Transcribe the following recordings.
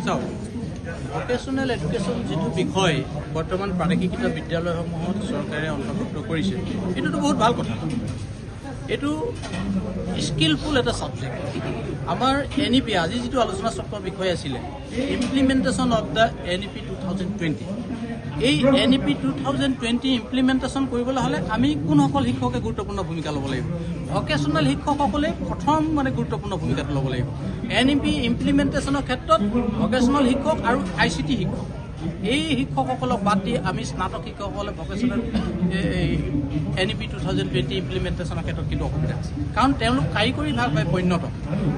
চাওক vocational education যিটো বিষয় বৰ্তমান প্ৰাদেশিকৃত বিদ্যালয়সমূহত চৰকাৰে অন্তৰ্ভুক্ত কৰিছে এইটোতো বহুত ভাল কথা। এইটো স্কিলফুল এটা ছাবজেক্ট। আমাৰ NEP আজি যিটো আলোচনা চক্ৰৰ বিষয় আছিলে ইমপ্লিমেণ্টেশ্যন অফ দ্য NEP 2020, এই NEP 2020 ইমপ্লিমেণ্টেশ্যন কৰিবলৈ হ'লে আমি কোনসকল শিক্ষকে গুৰুত্বপূৰ্ণ ভূমিকা ল'ব লাগিব? ভকেশ্যনেল শিক্ষকসকলে প্ৰথম গুৰুত্বপূৰ্ণ ভূমিকাটো ল'ব লাগিব। NEP ইমপ্লিমেণ্টেশ্যনৰ ক্ষেত্ৰত ভকেশ্যনেল শিক্ষক আৰু ICT শিক্ষক এই শিক্ষকসকলক বাদ দি আমি স্নাতক শিক্ষকসকলে ভকেশ্যনেল NEP 2020 ইমপ্লিমেণ্টেশ্যনৰ ক্ষেত্ৰত কিন্তু অসুবিধা আছে, কাৰণ তেওঁলোক কাৰিকৰী ভাৱে পৰিণত।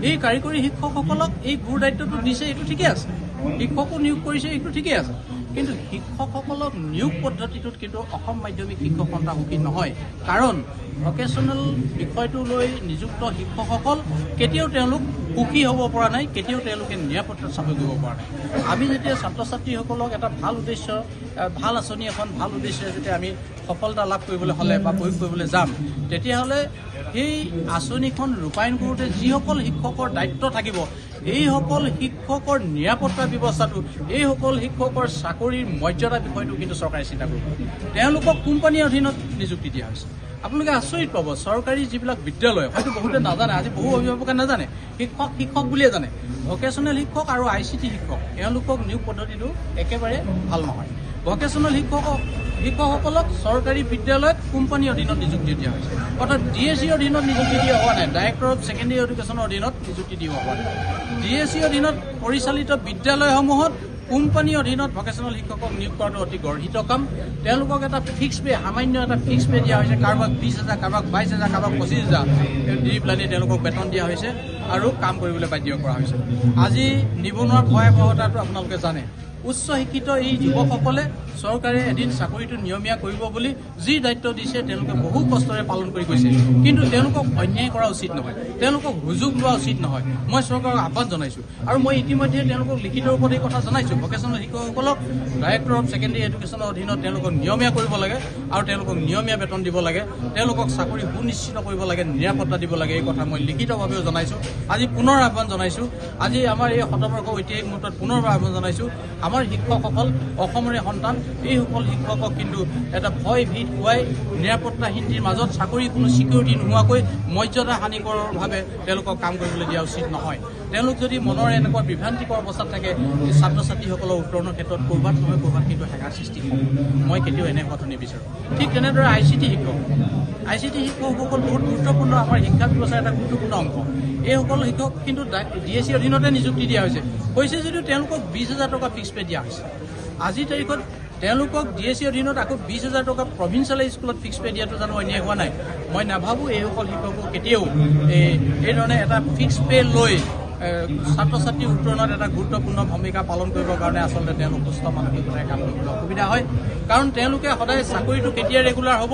এই কাৰিকৰী শিক্ষকসকলক এই গুৰু দায়িত্বটো দিছে, এইটো ঠিকেই আছে। শিক্ষকো নিয়োগ কৰিছে, এইটো ঠিকেই আছে। কিন্তু শিক্ষকসকলক নিয়োগ পদ্ধতিটোত কিন্তু অসম মাধ্যমিক শিক্ষক সন্থা সুখী নহয়, কাৰণ ভকেশ্যনেল বিষয়টো লৈ নিযুক্ত শিক্ষকসকল কেতিয়াও তেওঁলোক সুখী হ'ব পৰা নাই, কেতিয়াও তেওঁলোকে নিৰাপত্তাত চাকৰি কৰিব পৰা নাই। আমি যেতিয়া ছাত্ৰ ছাত্ৰীসকলক এটা ভাল উদ্দেশ্য, ভাল আঁচনি এখন ভাল উদ্দেশ্যে যেতিয়া আমি সফলতা লাভ কৰিবলৈ হ'লে বা প্ৰয়োগ কৰিবলৈ যাম, তেতিয়াহ'লে সেই আঁচনিখন ৰূপায়ণ কৰোঁতে যিসকল শিক্ষকৰ দায়িত্ব থাকিব, এইসকল শিক্ষকৰ নিৰাপত্তা ব্যৱস্থাটো, এইসকল শিক্ষকৰ চাকৰিৰ মৰ্যাদা বিষয়টো কিন্তু চৰকাৰে চিন্তা কৰিব। তেওঁলোকক কোম্পানীৰ অধীনত নিযুক্তি দিয়া হৈছে। আপোনালোকে আচৰিত পাব, চৰকাৰী যিবিলাক বিদ্যালয় হয়তো বহুতে নাজানে, আজি বহু অভিভাৱকে নাজানে, শিক্ষক বুলিয়ে জানে। ভকেশ্যনেল শিক্ষক আৰু ICT শিক্ষক এওঁলোকক নিয়োগ পদ্ধতিটো একেবাৰে ভাল নহয়। ভকেশ্যনেল শিক্ষকসকলক চৰকাৰী বিদ্যালয়ত কোম্পানীৰ অধীনত নিযুক্তি দিয়া হৈছে, অৰ্থাৎ DSC অধীনত নিযুক্তি দিয়া হোৱা নাই, ডাইৰেক্টৰ অফ ছেকেণ্ডেৰী এডুকেশ্যনৰ অধীনত নিযুক্তি দিয়া হোৱা নাই। DSC অধীনত পৰিচালিত বিদ্যালয়সমূহত কোম্পানীৰ অধীনত ভকেশ্যনেল শিক্ষকক নিয়োগ কৰাটো অতি গৰ্হিত কাম। তেওঁলোকক এটা ফিক্স পে, সামান্য এটা ফিক্স পে দিয়া হৈছে, কাৰোবাক 20,000, কাৰোবাক 22,000, কাৰোবাক 25,000 দি পেলাই তেওঁলোকক বেতন দিয়া হৈছে আৰু কাম কৰিবলৈ বাধ্য কৰা হৈছে। আজি নিবনুৱাৰ ভয়াৱহতাটো আপোনালোকে জানে। উচ্চ শিক্ষিত এই যুৱকসকলে চৰকাৰে এদিন চাকৰিটো নিয়মীয়া কৰিব বুলি যি দায়িত্ব দিছে তেওঁলোকে বহু কষ্টৰে পালন কৰি গৈছে, কিন্তু তেওঁলোকক অন্যায় কৰা উচিত নহয়, তেওঁলোকক সুযোগ লোৱা উচিত নহয়। মই চৰকাৰক আহ্বান জনাইছোঁ আৰু মই ইতিমধ্যে তেওঁলোকক লিখিত ৰূপত এই কথা জনাইছোঁ। ভকেশ্যনেল শিক্ষকসকলক ডাইৰেক্টৰ অফ ছেকেণ্ডেৰী এডুকেশ্যনৰ অধীনত তেওঁলোকক নিয়মীয়া কৰিব লাগে আৰু তেওঁলোকক নিয়মীয়া বেতন দিব লাগে, তেওঁলোকক চাকৰি সুনিশ্চিত কৰিব লাগে, নিৰাপত্তা দিব লাগে। এই কথা মই লিখিতভাৱেও জনাইছোঁ। আজি পুনৰ আহ্বান জনাইছোঁ। আজি আমাৰ এই শতবৰ্ষ ঐতিহাসিক মুহূৰ্তত পুনৰবাৰ আহ্বান জনাইছোঁ। আমাৰ শিক্ষকসকল অসমৰে সন্তান, এইসকল শিক্ষকক কিন্তু এটা ভয় ভীত খুৱাই নিৰাপত্তাহীনতিৰ মাজত চাকৰি কোনো ছিকিউৰিটি নোহোৱাকৈ মৰ্যাদা হানিকৰভাৱে তেওঁলোকক কাম কৰিবলৈ দিয়া উচিত নহয়। তেওঁলোক যদি মনৰ এনেকুৱা বিভ্ৰান্তিকৰ অৱস্থাত থাকে, ছাত্ৰ ছাত্ৰীসকলৰ উত্তৰণৰ ক্ষেত্ৰত ক'ৰবাত নহয় ক'ৰবাত কিন্তু হেঙাৰ সৃষ্টি হ'ব। মই কেতিয়াও এনে হোৱাটো নিবিচাৰোঁ। ঠিক তেনেদৰে ICT শিক্ষকসকল বহুত গুৰুত্বপূৰ্ণ, আমাৰ শিক্ষা ব্যৱস্থাৰ এটা গুৰুত্বপূৰ্ণ অংশ। এইসকল শিক্ষক কিন্তু DSC অধীনতে নিযুক্তি দিয়া হৈছে যদিও তেওঁলোকক 20,000 টকা ফিক্স পে দিয়া হৈছে। আজিৰ তাৰিখত তেওঁলোকক DSC অধীনত আকৌ 20,000 টকা প্ৰভিঞ্চিয়েল স্কুলত ফিক্স পে দিয়াটো জানো অন্যায় হোৱা নাই? মই নাভাবোঁ এইসকল শিক্ষকো কেতিয়াও এই ধৰণে এটা ফিক্স পে লৈ ছাত্ৰ ছাত্ৰীৰ উত্তৰণত এটা গুৰুত্বপূৰ্ণ ভূমিকা পালন কৰিবৰ কাৰণে আচলতে তেওঁলোক সুস্থ মানসিকতাৰে কাম কৰিবলৈ অসুবিধা হয়, কাৰণ তেওঁলোকে সদায় চাকৰিটো কেতিয়া ৰেগুলাৰ হ'ব,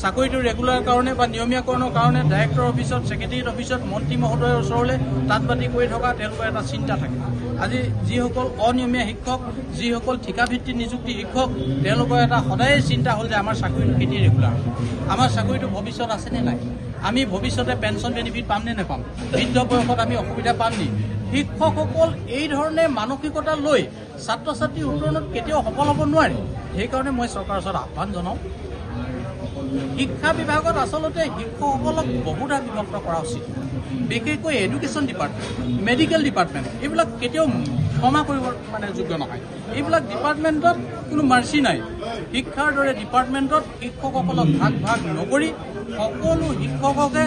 চাকৰিটো ৰেগুলাৰ কাৰণে বা নিয়মীয়াকৰণৰ কাৰণে ডাইৰেক্টৰ অফিচত, ছেক্ৰেটেৰিয়েট অফিচত, মন্ত্ৰী মহোদয়ৰ ওচৰলৈ তাঁত বাতি কৰি থকা তেওঁলোকৰ এটা চিন্তা থাকে। আজি যিসকল অনিয়মীয়া শিক্ষক, যিসকল ঠিকাভিত্তিক নিযুক্তি শিক্ষক, তেওঁলোকৰ এটা সদায় চিন্তা হ'ল যে আমাৰ চাকৰিটো কেতিয়া ৰেগুলাৰ হ'ব, আমাৰ চাকৰিটো ভৱিষ্যত আছেনে নাই, আমি ভৱিষ্যতে পেঞ্চন বেনিফিট পাম নে নেপাম, বৃদ্ধ বয়সত আমি অসুবিধা পাম নি। শিক্ষকসকল এই ধৰণে মানসিকতা লৈ ছাত্ৰ ছাত্ৰীৰ উত্তৰণত কেতিয়াও সফল হ'ব নোৱাৰে। সেইকাৰণে মই চৰকাৰৰ ওচৰত আহ্বান জনাওঁ, শিক্ষা বিভাগত আচলতে শিক্ষকসকলক বহুধা বিভক্ত কৰা উচিত। বিশেষকৈ এডুকেশ্যন ডিপাৰ্টমেণ্ট, মেডিকেল ডিপাৰ্টমেণ্ট, এইবিলাক কেতিয়াও ক্ষমা কৰিব যোগ্য নহয়। এইবিলাক ডিপাৰ্টমেণ্টত কোনো মাৰ্চি নাই। শিক্ষাৰ দৰে ডিপাৰ্টমেণ্টত শিক্ষকসকলক ভাগ নকৰি সকলো শিক্ষককে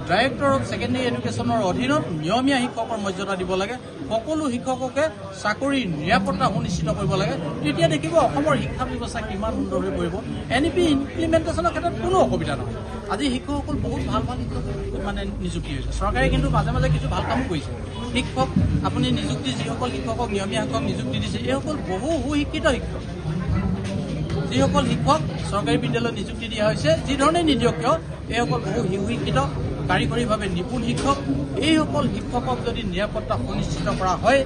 ডাইৰেক্টৰ অফ ছেকেণ্ডেৰী এডুকেশ্যনৰ অধীনত নিয়মীয়া শিক্ষকৰ মৰ্যাদা দিব লাগে, সকলো শিক্ষককে চাকৰিৰ নিৰাপত্তা সুনিশ্চিত কৰিব লাগে। তেতিয়া দেখিব অসমৰ শিক্ষা ব্যৱস্থা কিমান সুন্দৰ হৈ পৰিব। NEP ইমপ্লিমেণ্টেশ্যনৰ ক্ষেত্ৰত কোনো অসুবিধা নহয়। আজি শিক্ষকসকল বহুত ভাল শিক্ষক নিযুক্তি হৈছে। চৰকাৰে কিন্তু মাজে মাজে কিছু ভাল কামো কৰিছে। শিক্ষক আপুনি নিযুক্তি, যিসকল শিক্ষকক নিয়মীয়া শিক্ষক নিযুক্তি দিছে, এইসকল বহু সুশিক্ষিত শিক্ষক। যিসকল শিক্ষক চৰকাৰী বিদ্যালয়ত নিযুক্তি দিয়া হৈছে, যি ধৰণে নিদিয়ক কিয়, এইসকল বহু সুশিক্ষিত, কাৰিকৰীভাৱে নিপুণ শিক্ষক, এইসকল শিক্ষকক যদি নিৰাপত্তা সুনিশ্চিত কৰা হয়,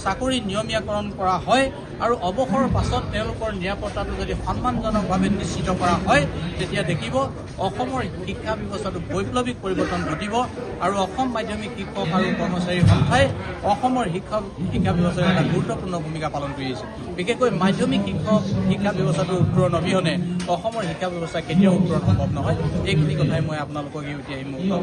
চাকৰি নিয়মীয়াকৰণ কৰা হয় আৰু অৱসৰৰ পাছত তেওঁলোকৰ নিৰাপত্তাটো যদি সন্মানজনকভাৱে নিশ্চিত কৰা হয়, তেতিয়া দেখিব অসমৰ শিক্ষা ব্যৱস্থাটো বৈপ্লৱিক পৰিৱৰ্তন ঘটিব আৰু অসম মাধ্যমিক শিক্ষক আৰু কৰ্মচাৰীৰ সন্থাই অসমৰ শিক্ষা ব্যৱস্থাৰ এটা গুৰুত্বপূৰ্ণ ভূমিকা পালন কৰি আহিছে। বিশেষকৈ মাধ্যমিক শিক্ষা ব্যৱস্থাটোৰ উত্তৰণ অবিহনে অসমৰ শিক্ষা ব্যৱস্থা কেতিয়াও উত্তৰণ সম্ভৱ নহয়। এইখিনি কথাই মই আপোনালোকক এতিয়া এই মুহূৰ্তত